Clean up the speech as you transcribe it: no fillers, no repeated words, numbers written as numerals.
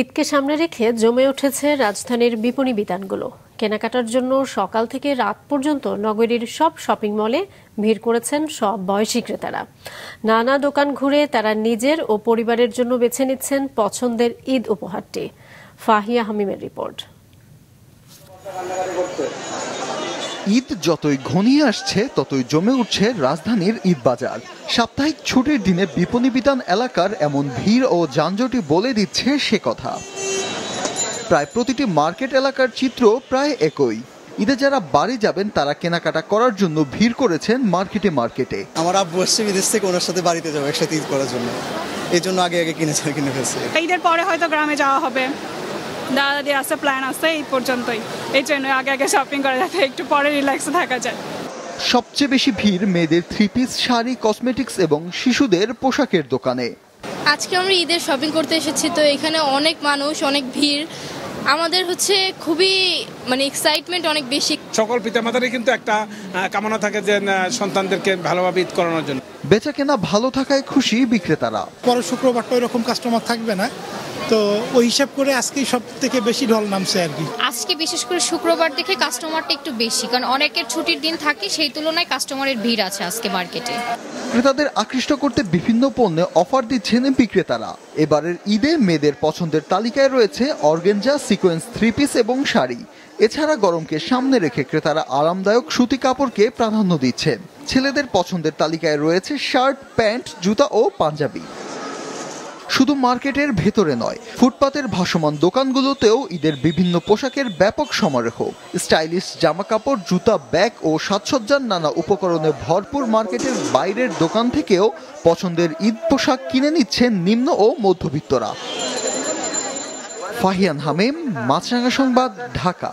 ঈদকে সামনে রেখে জমে উঠেছে রাজধানীর বিপণী বিতানগুলো। কেনাকাটার জন্য সকাল থেকে রাত পর্যন্ত নগরীর সব শপিং মলে ভিড় করেছেন সব বয়সী ক্রেতারা। নানা দোকান ঘুরে তারা নিজের ও পরিবারের জন্য বেছে নিচ্ছেন পছন্দের ঈদ উপহারটি। ফাহিয়া হামিমের রিপোর্ট। ঈদ যতই ঘনিয়ে আসছে ততই জমে উঠছে রাজধানীর ঈদ বাজার। সাপ্তাহিক ছুটির দিনে বিপণী বিতান এলাকার এমন ভিড় ও যানজটই বলে দিচ্ছে সে কথা। প্রায় প্রতিটি মার্কেট এলাকার চিত্র প্রায় একই। ঈদে যারা বাড়ি যাবেন তারা কেনাকাটা করার জন্য ভিড় করেছেন মার্কেটে মার্কেটে। আমার আব্বু আসছে বিদেশ থেকে, ওনার সাথে বাড়িতে যাবো একসাথে ঈদ করার জন্য, এই জন্য আগে কিনে ফেলছি। ঈদের পরে হয়তো গ্রামে যাওয়া হবে, দাদি আছে, প্ল্যান আছে এই পর্যন্তই। এই জন্য আগে শপিং করা যাতে একটু পরে রিল্যাক্সে থাকা যায়। সবচেয়ে বেশি ভিড় মেয়েদের থ্রি পিস, শাড়ি, কসমেটিক্স এবং শিশুদের পোশাকের দোকানে। আজকে আমরা ঈদের শপিং করতে এসেছি, তো এখানে অনেক মানুষ, অনেক ভিড়। আমাদের খুবই এক্সাইটমেন্ট অনেক বেশি। সকল পিতামাতারই কিন্তু একটা কামনা থাকে যে সন্তানদেরকে ভালোভাবে ঈদ করানোর জন্য। বেচা কেনা ভালো থাকায় খুশি বিক্রেতারা। পরের শুক্রবারটা ওইরকম কাস্টমার থাকবে না, তো ওই হিসাব করে আজকেই সব থেকে বেশি ঢল নামছে আর কি। আজকে বিশেষ করে শুক্রবার দেখে কাস্টমারটা একটু বেশি, কারণ অনেকের ছুটির দিন থাকে, সেই তুলনায় কাস্টমারের ভিড় আছে আজকে মার্কেটে। ক্রেতাদের আকৃষ্ট করতে বিভিন্ন পণ্যে অফার দিচ্ছেন বিক্রেতারা। এবারের ঈদে মেয়েদের পছন্দের তালিকায় রয়েছে অর্গেঞ্জা, সিকোয়েন্স থ্রি পিস এবং শাড়ি। এছাড়া গরমকে সামনে রেখে ক্রেতারা আরামদায়ক সুতি কাপড়কে প্রাধান্য দিচ্ছেন। ছেলেদের পছন্দের তালিকায় রয়েছে শার্ট, প্যান্ট, জুতা ও পাঞ্জাবি। শুধু মার্কেটের ভেতরে নয়, ফুটপাতের ভাসমান দোকানগুলোতেও ঈদের বিভিন্ন পোশাকের ব্যাপক সমারোহ। স্টাইলিশ জামা কাপড়, জুতা, ব্যাগ ও সাজসজ্জার নানা উপকরণে ভরপুর মার্কেটের বাইরের দোকান থেকেও পছন্দের ঈদ পোশাক কিনে নিচ্ছেন নিম্ন ও মধ্যবিত্তরা। ফাহিয়ান হামিম, মাছরাঙা সংবাদ, ঢাকা।